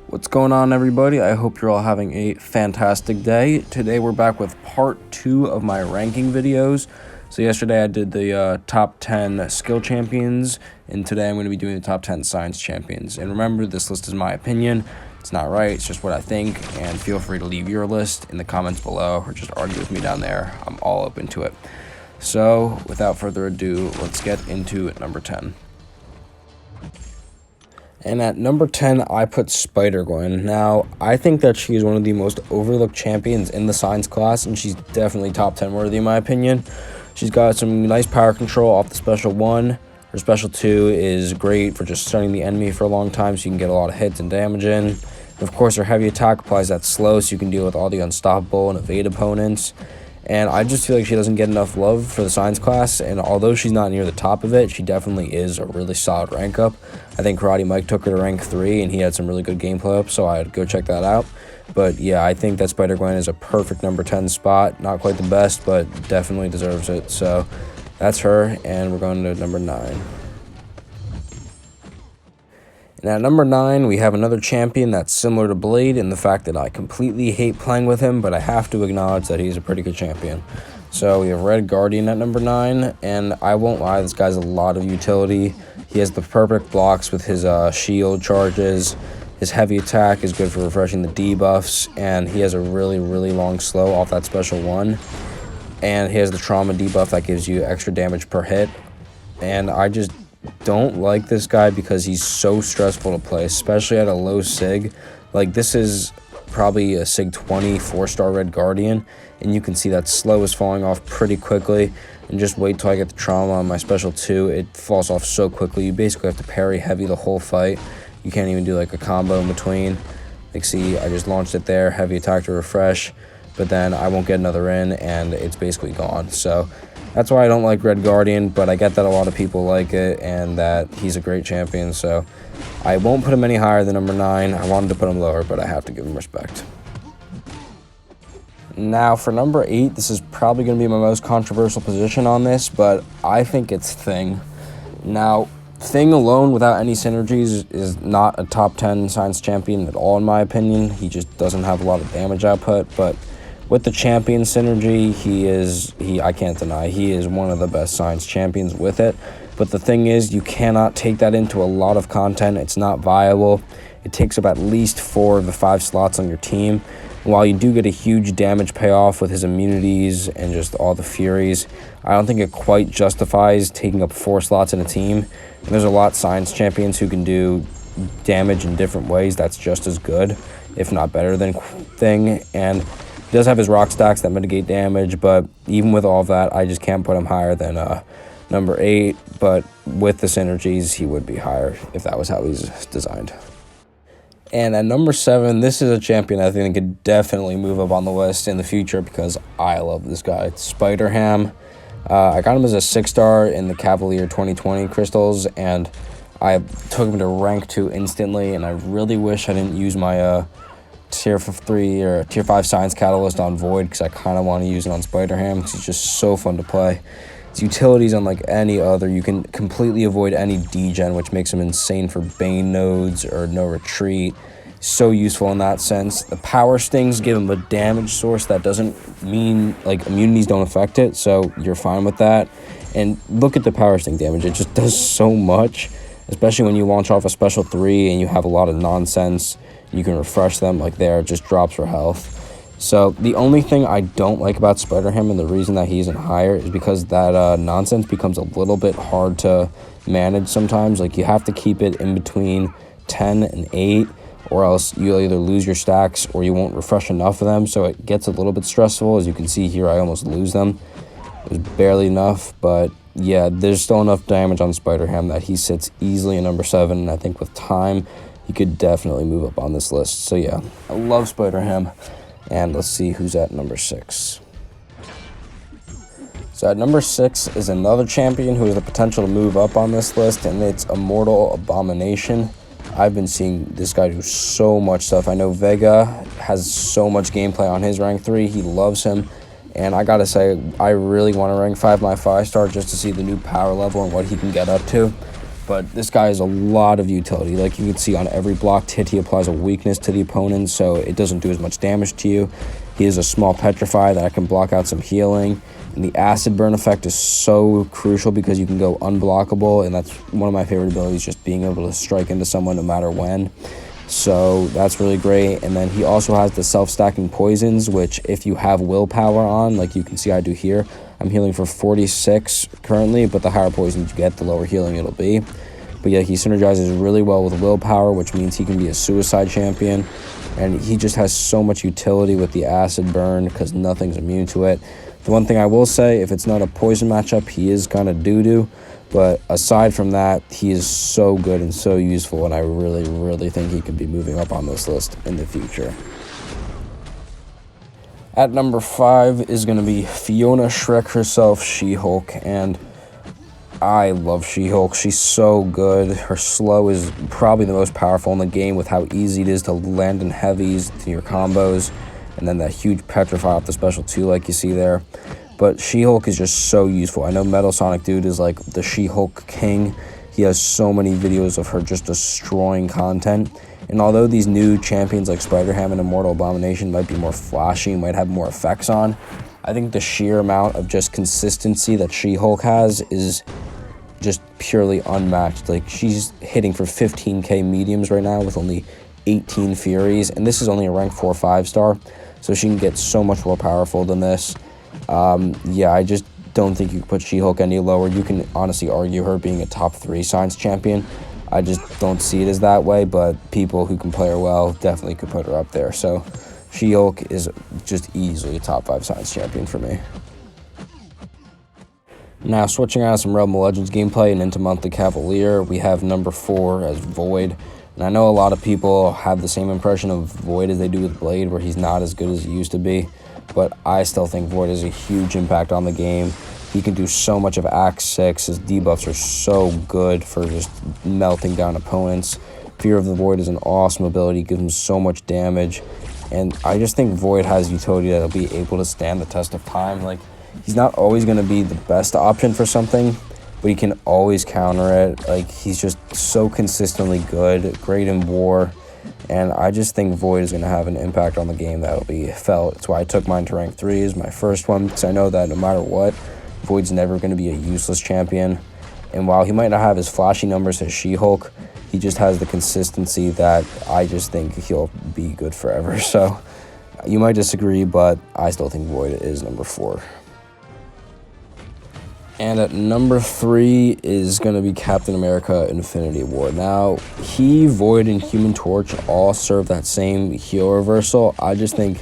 What's going on, everybody? I hope you're all having a fantastic day. Today we're back with part 2 of my ranking videos. So yesterday I did the top 10 skill champions, and today I'm going to be doing the top 10 science champions. And remember, this list is my opinion. It's not right, it's just what I think, and feel free to leave your list in the comments below or just argue with me down there. I'm all open to it. So without further ado, let's get into number 10. And at number 10, I put SpiderGwen. Now, I think that she is one of the most overlooked champions in the science class, and she's definitely top 10 worthy in my opinion. She's got some nice power control off the special 1. Her special 2 is great for just stunning the enemy for a long time, so you can get a lot of hits and damage in. And of course, her heavy attack applies that slow, so you can deal with all the unstoppable and evade opponents. And I just feel like she doesn't get enough love for the science class, and although she's not near the top of it, she definitely is a really solid rank up. I think Karate Mike took her to rank 3, and he had some really good gameplay up, so I'd go check that out. But yeah, I think that SpiderGwen is a perfect number 10 spot. Not quite the best, but definitely deserves it. So that's her, and we're going to number 9. And at number 9, we have another champion that's similar to Blade in the fact that I completely hate playing with him, but I have to acknowledge that he's a pretty good champion. So we have Red Guardian at number 9, and I won't lie, this guy's a lot of utility. He has the perfect blocks with his shield charges. His heavy attack is good for refreshing the debuffs, and he has a really, really long slow off that special 1. And he has the trauma debuff that gives you extra damage per hit. And I just don't like this guy because he's so stressful to play, especially at a low sig. Like, this is probably a sig 20 4-star Red Guardian, and you can see that slow is falling off pretty quickly. And just wait till I get the trauma on my special 2, it falls off so quickly. You basically have to parry heavy the whole fight. You can't even do like a combo in between. Like, see, I just launched it there, heavy attack to refresh, but then I won't get another in and it's basically gone. So that's why I don't like Red Guardian, but I get that a lot of people like it and that he's a great champion, so I won't put him any higher than number 9. I wanted to put him lower, but I have to give him respect. Now for number 8, this is probably going to be my most controversial position on this, but I think it's Thing. Now, Thing alone without any synergies is not a top 10 science champion at all in my opinion. He just doesn't have a lot of damage output, but with the champion synergy, I can't deny, he is one of the best science champions with it. But the thing is, you cannot take that into a lot of content. It's not viable. It takes up at least 4 of the 5 slots on your team. And while you do get a huge damage payoff with his immunities and just all the furies, I don't think it quite justifies taking up 4 slots in a team. And there's a lot of science champions who can do damage in different ways that's just as good, if not better than Thing. And he does have his rock stacks that mitigate damage, but even with all of that, I just can't put him higher than number 8. But with the synergies, he would be higher if that was how he's designed. And at number 7, this is a champion I think could definitely move up on the list in the future because I love this guy. It's Spider-Ham. I got him as a 6-star in the Cavalier 2020 crystals, and I took him to rank 2 instantly, and I really wish I didn't use my tier 3 or tier 5 science catalyst on Void because I kind of want to use it on Spider-Ham because he's just so fun to play. His utilities unlike any other. You can completely avoid any degen, which makes him insane for Bane nodes or no retreat. So useful in that sense. The power stings give him a damage source that doesn't mean like immunities don't affect it, so you're fine with that. And look at the power sting damage, it just does so much, especially when you launch off a special 3 and you have a lot of nonsense. You can refresh them like there, it just drops for health. So the only thing I don't like about Spider-Ham and the reason that he isn't higher is because that nonsense becomes a little bit hard to manage sometimes. Like, you have to keep it in between 10 and 8, or else you'll either lose your stacks or you won't refresh enough of them. So it gets a little bit stressful. As you can see here, I almost lose them. It was barely enough, but yeah, there's still enough damage on Spider-Ham that he sits easily in number 7, and I think with time, he could definitely move up on this list. So yeah, I love Spider-Ham. And let's see who's at number 6. So at number 6 is another champion who has the potential to move up on this list, and it's Immortal Abomination. I've been seeing this guy do so much stuff. I know Vega has so much gameplay on his rank 3. He loves him. And I gotta say, I really want to rank 5 my 5-star just to see the new power level and what he can get up to. but this guy has a lot of utility. Like you can see on every blocked hit, he applies a weakness to the opponent, so it doesn't do as much damage to you. He has a small petrify that can block out some healing. And the acid burn effect is so crucial because you can go unblockable, and that's one of my favorite abilities, just being able to strike into someone no matter when. So that's really great. And then he also has the self-stacking poisons, which if you have willpower on, like you can see I do here, I'm healing for 46 currently, but the higher poisons you get, the lower healing it'll be. But yeah, he synergizes really well with willpower, which means he can be a suicide champion. And he just has so much utility with the acid burn because nothing's immune to it. The one thing I will say, if it's not a poison matchup, he is kind of doo-doo. But aside from that, he is so good and so useful, and I really, really think he could be moving up on this list in the future. At number 5 is going to be Fiona Shrek herself, SheHulk, and I love SheHulk. She's so good. Her slow is probably the most powerful in the game with how easy it is to land in heavies to your combos, and then that huge petrify off the special 2 like you see there. But SheHulk is just so useful. I know Metal Sonic Dude is like the SheHulk king. He has so many videos of her just destroying content. And although these new champions like Spider-Ham and Immortal Abomination might be more flashy, might have more effects on, I think the sheer amount of just consistency that SheHulk has is just purely unmatched. Like, she's hitting for 15k mediums right now with only 18 Furies, and this is only a rank 4 5-star, so she can get so much more powerful than this. Yeah, I just don't think you can put SheHulk any lower. You can honestly argue her being a top 3 science champion. I just don't see it as that way, but people who can play her well definitely could put her up there. So SheHulk is just easily a top 5 science champion for me. Now, switching out of some Realm of Legends gameplay and into Monthly Cavalier, we have number 4 as Void. And I know a lot of people have the same impression of Void as they do with Blade, where he's not as good as he used to be. But I still think Void has a huge impact on the game. He can do so much of Act 6. His debuffs are so good for just melting down opponents. Fear of the Void is an awesome ability, gives him so much damage. And I just think Void has utility that'll be able to stand the test of time. Like, he's not always going to be the best option for something, but he can always counter it. Like, he's just so consistently good, great in war. And I just think Void is going to have an impact on the game that'll be felt. That's why I took mine to rank 3 as my first one, because I know that no matter what, Void's never going to be a useless champion. And while he might not have as flashy numbers as SheHulk, he just has the consistency that I just think he'll be good forever. So you might disagree, but I still think Void is number 4. And at number 3 is going to be Captain America Infinity War. Now, he, Void, and Human Torch all serve that same heal reversal. I just think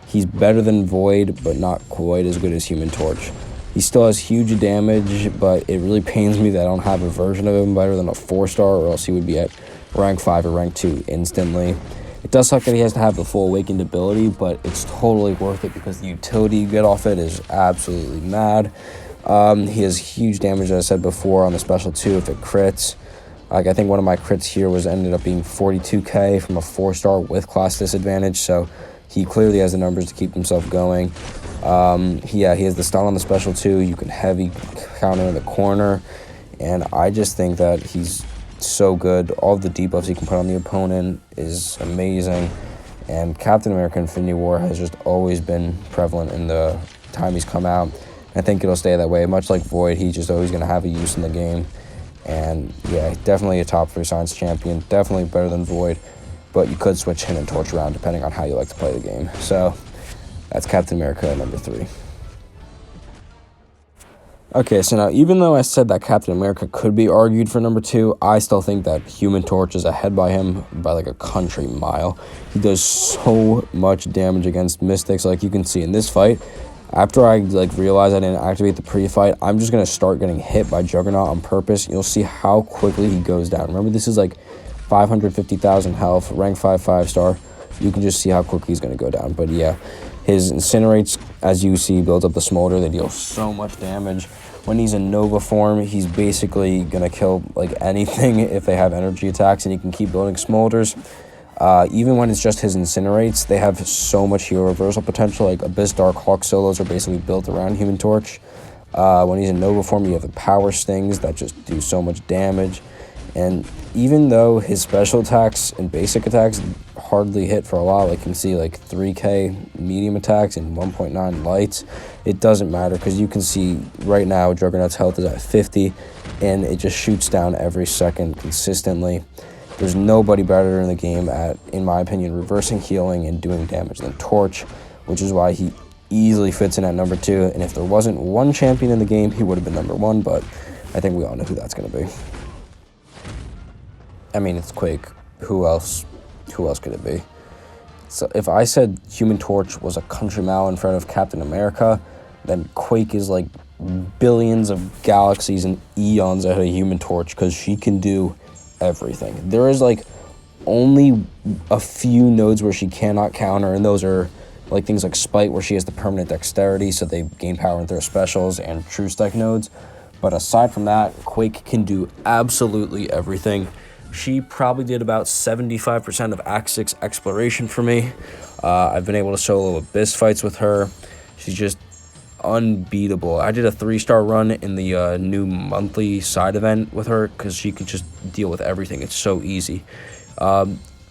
he's better than Void, but not quite as good as Human Torch. He still has huge damage, but it really pains me that I don't have a version of him better than a 4-star, or else he would be at rank 5 or rank 2 instantly. It does suck that he has to have the full awakened ability, but it's totally worth it because the utility you get off it is absolutely mad. He has huge damage, as I said before, on the special 2 if it crits. Like, I think one of my crits here ended up being 42k from a 4-star with class disadvantage, so he clearly has the numbers to keep himself going. He has the stun on the special 2. You can heavy counter in the corner, and I just think that he's so good. All of the debuffs he can put on the opponent is amazing, and Captain America Infinity War has just always been prevalent in the time he's come out. I think it'll stay that way. Much like Void, he's just always going to have a use in the game. And yeah, definitely a top 3 science champion. Definitely better than Void. But you could switch him and Torch around depending on how you like to play the game. So that's Captain America at number 3. Okay, so now even though I said that Captain America could be argued for number 2, I still think that Human Torch is ahead by him by like a country mile. He does so much damage against Mystics, like you can see in this fight. After I realized I didn't activate the pre-fight, I'm just going to start getting hit by Juggernaut on purpose. You'll see how quickly he goes down. Remember, this is like 550,000 health, rank 5 5-star. You can just see how quickly he's going to go down. But yeah, his Incinerates, as you see, builds up the Smolder. They deal so much damage. When he's in Nova form, he's basically going to kill like anything if they have energy attacks, and he can keep building Smolders. Even when it's just his Incinerates, they have so much hero reversal potential. Like Abyss Dark Hawk solos are basically built around Human Torch. When he's in Nova form, you have the Power Stings that just do so much damage. And even though his special attacks and basic attacks hardly hit for a lot, like you can see like 3k medium attacks and 1.9 lights, it doesn't matter because you can see right now Juggernaut's health is at 50 and it just shoots down every second consistently. There's nobody better in the game at, in my opinion, reversing healing and doing damage than Torch, which is why he easily fits in at number 2. And if there wasn't one champion in the game, he would have been number 1, but I think we all know who that's going to be. I mean, it's Quake. Who else could it be? So if I said Human Torch was a country mile in front of Captain America, then Quake is like billions of galaxies and eons ahead of Human Torch because she can do everything. There is like only a few nodes where she cannot counter, and those are like things like Spite, where she has the permanent dexterity, so they gain power in their specials, and True Stack nodes. But aside from that, Quake can do absolutely everything. She probably did about 75% of Act 6 exploration for me. I've been able to solo Abyss fights with her. She's just unbeatable. I did a 3-star run in the new monthly side event with her because she could just deal with everything. It's so easy.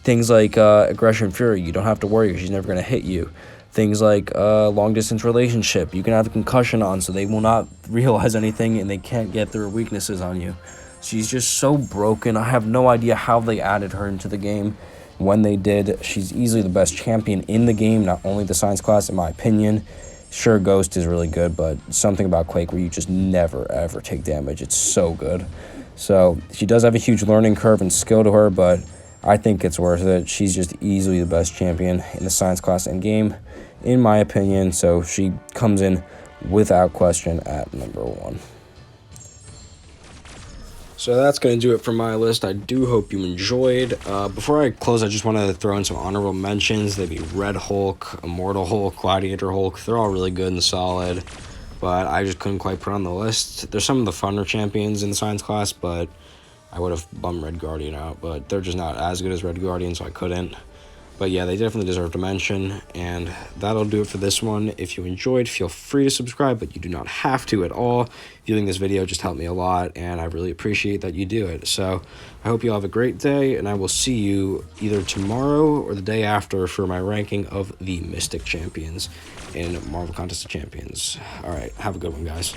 Things like Aggression Fury, you don't have to worry because she's never going to hit you. Things like long distance relationship, you can have the concussion on so they will not realize anything and they can't get their weaknesses on you. She's just so broken. I have no idea how they added her into the game. When they did, she's easily the best champion in the game, not only the science class, in my opinion. Sure, Ghost is really good, but something about Quake where you just never, ever take damage. It's so good. So she does have a huge learning curve and skill to her, but I think it's worth it. She's just easily the best champion in the science class and game, in my opinion. So she comes in without question at number 1. So that's going to do it for my list. I do hope you enjoyed. Before I close, I just want to throw in some honorable mentions. They'd be Red Hulk, Immortal Hulk, Gladiator Hulk. They're all really good and solid, but I just couldn't quite put on the list. There's some of the funner champions in the science class, but I would have bumped Red Guardian out, but they're just not as good as Red Guardian, so I couldn't. But yeah, they definitely deserve to mention, and that'll do it for this one. If you enjoyed, feel free to subscribe, but you do not have to at all. Viewing this video just helped me a lot, and I really appreciate that you do it. So I hope you all have a great day, and I will see you either tomorrow or the day after for my ranking of the Mystic Champions in Marvel Contest of Champions. All right, have a good one, guys.